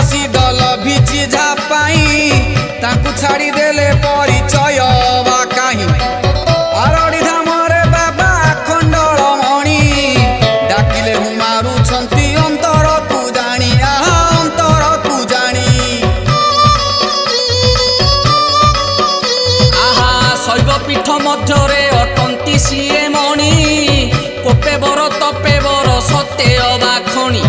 प्रसिद्ध लभिची झापाई ताकू छाड़ी देले परिचय बा कहीं आरड़ी धाम रे बाबा खंडल मणि डाकिले हूँ मारू छंती अंतर को जानी अंतर को जानी आहा शैव पीठ मध्य अटंती सीए मणि कोपे बर तपे बर सत्य बा खणी